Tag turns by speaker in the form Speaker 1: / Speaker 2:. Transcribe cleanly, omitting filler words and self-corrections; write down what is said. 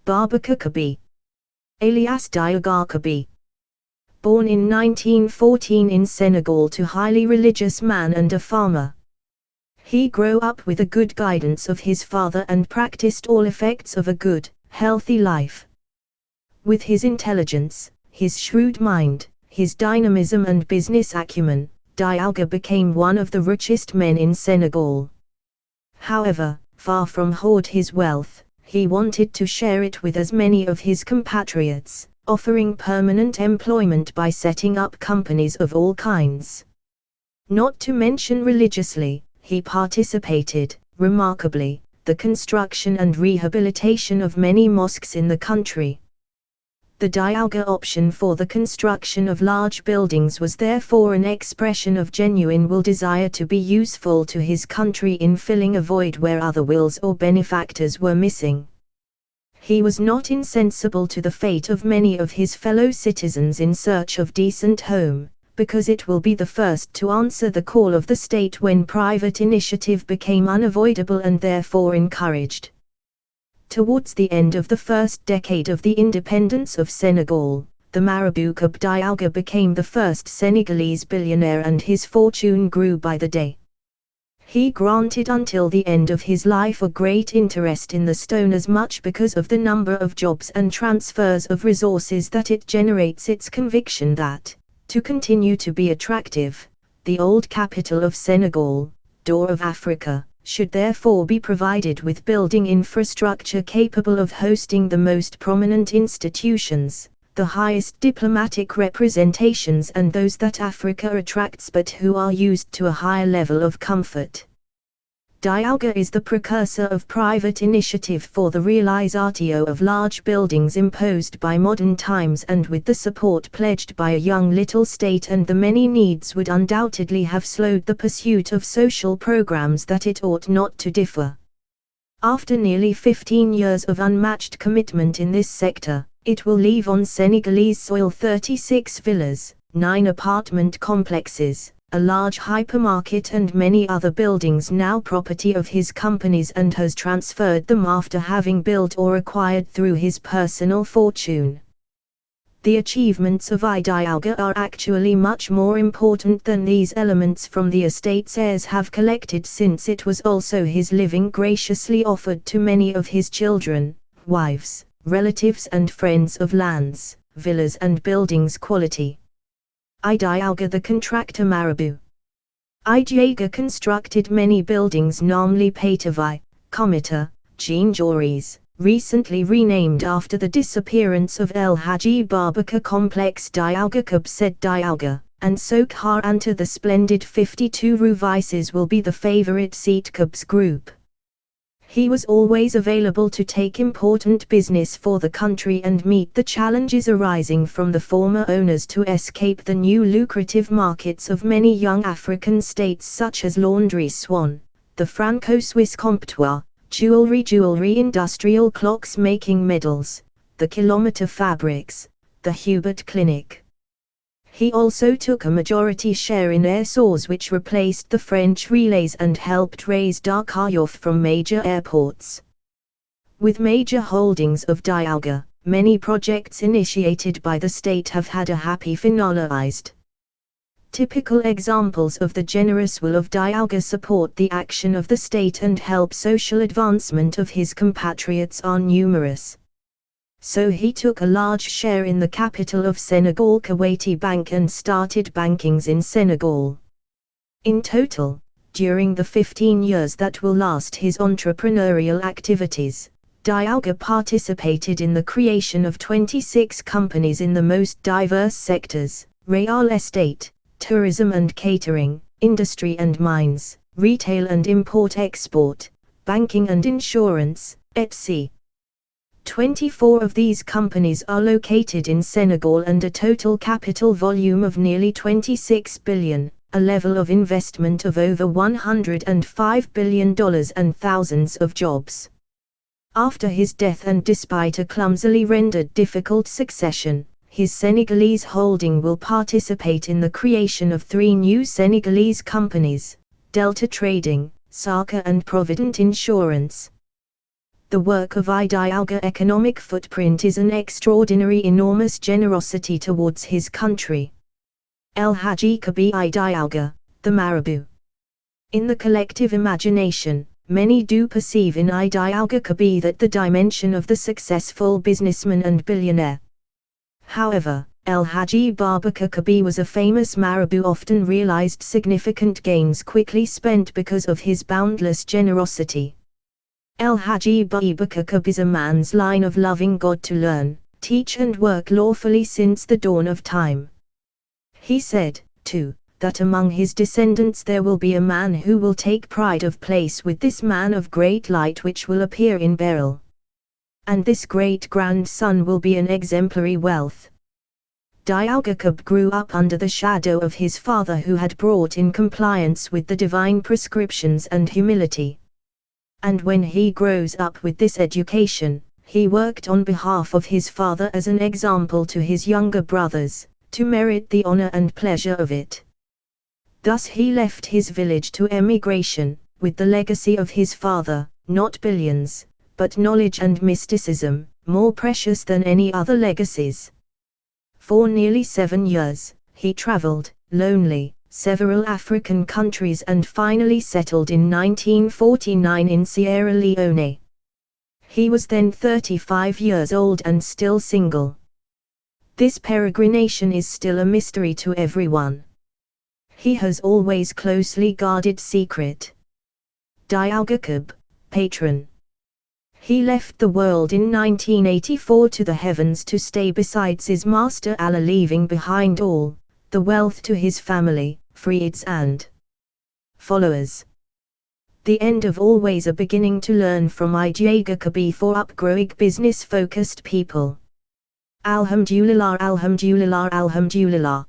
Speaker 1: Babacar Kabi, alias Diaga Kabi. Born in 1914 in Senegal to highly religious man and a farmer. He grew up with a good guidance of his father and practiced all effects of a good, healthy life. With his intelligence, his shrewd mind, his dynamism and business acumen, Diaga became one of the richest men in Senegal. However, far from hoard his wealth, he wanted to share it with as many of his compatriots, offering permanent employment by setting up companies of all kinds. Not to mention religiously, he participated, remarkably, the construction and rehabilitation of many mosques in the country. The Diaga option for the construction of large buildings was therefore an expression of genuine will desire to be useful to his country in filling a void where other wills or benefactors were missing. He was not insensible to the fate of many of his fellow citizens in search of decent home, because it will be the first to answer the call of the state when private initiative became unavoidable and therefore encouraged. Towards the end of the first decade of the independence of Senegal, the Marabout Kab Diaga became the first Senegalese billionaire and his fortune grew by the day. He granted until the end of his life a great interest in the stone as much because of the number of jobs and transfers of resources that it generates its conviction that, to continue to be attractive, the old capital of Senegal, door of Africa, should therefore be provided with building infrastructure capable of hosting the most prominent institutions, the highest diplomatic representations and those that Africa attracts but who are used to a higher level of comfort. Diaga is the precursor of private initiative for the realizatio of large buildings imposed by modern times, and with the support pledged by a young little state and the many needs would undoubtedly have slowed the pursuit of social programs that it ought not to differ. After nearly 15 years of unmatched commitment in this sector, it will leave on Senegalese soil 36 villas, 9 apartment complexes, a large hypermarket and many other buildings now property of his companies, and has transferred them after having built or acquired through his personal fortune. The achievements of Diaga are actually much more important than these elements from the estate's heirs have collected, since it was also his living graciously offered to many of his children, wives, relatives and friends of lands, villas and buildings quality. Diaga the contractor Marabout. Diaga constructed many buildings, namely Pétavai, Comita, Jean Jaurès, recently renamed after the disappearance of El Hadji Babacar Complex Diaga Kab said Diaga, and Sokhar Anta. The splendid 52 Rue Vices will be the favorite seat Kab's group. He was always available to take important business for the country and meet the challenges arising from the former owners to escape the new lucrative markets of many young African states such as Laundry Swan, the Franco-Swiss Comptoir, jewelry industrial clocks making medals, the Kilometer Fabrics, the Hubert Clinic. He also took a majority share in Airsours, which replaced the French relays and helped raise Dakar from major airports. With major holdings of Diaga, many projects initiated by the state have had a happy finalized. Typical examples of the generous will of Diaga support the action of the state and help social advancement of his compatriots are numerous. So he took a large share in the capital of Senegal, Kuwaiti Bank, and started bankings in Senegal. In total, during the 15 years that will last his entrepreneurial activities, Diaga participated in the creation of 26 companies in the most diverse sectors: real estate, tourism and catering, industry and mines, retail and import-export, banking and insurance, etc. 24 of these companies are located in Senegal and a total capital volume of nearly 26 billion, a level of investment of over $105 billion and thousands of jobs. After his death and despite a clumsily rendered difficult succession, his Senegalese holding will participate in the creation of 3 new Senegalese companies: Delta Trading, Saka and Provident Insurance. The work of Idialga economic footprint is an extraordinary enormous generosity towards his country. El Haji Kabi Idialga, the Marabu. In the collective imagination, many do perceive in Idialga Kabi that the dimension of the successful businessman and billionaire. However, El Haji Babakar Kabi was a famous Marabu, often realized significant gains quickly spent because of his boundless generosity. El Haji Babakar Kabi is a man's line of loving God to learn, teach and work lawfully since the dawn of time. He said, too, that among his descendants there will be a man who will take pride of place with this man of great light which will appear in Beryl. And this great-grandson will be an exemplary wealth. Dialga Kab grew up under the shadow of his father, who had brought in compliance with the divine prescriptions and humility. And when he grows up with this education, he worked on behalf of his father as an example to his younger brothers, to merit the honor and pleasure of it. Thus he left his village to emigration, with the legacy of his father, not billions, but knowledge and mysticism, more precious than any other legacies. For nearly 7 years, he traveled, lonely, several African countries and finally settled in 1949 in Sierra Leone. He was then 35 years old and still single. This peregrination is still a mystery to everyone. He has always closely guarded secret. Dialga Kab, patron. He left the world in 1984 to the heavens to stay beside his master Allah, leaving behind all the wealth to his family, friends and followers. The end of always a beginning to learn from Idialga Kabi for upgrowing business-focused people. Alhamdulillah, Alhamdulillah, Alhamdulillah.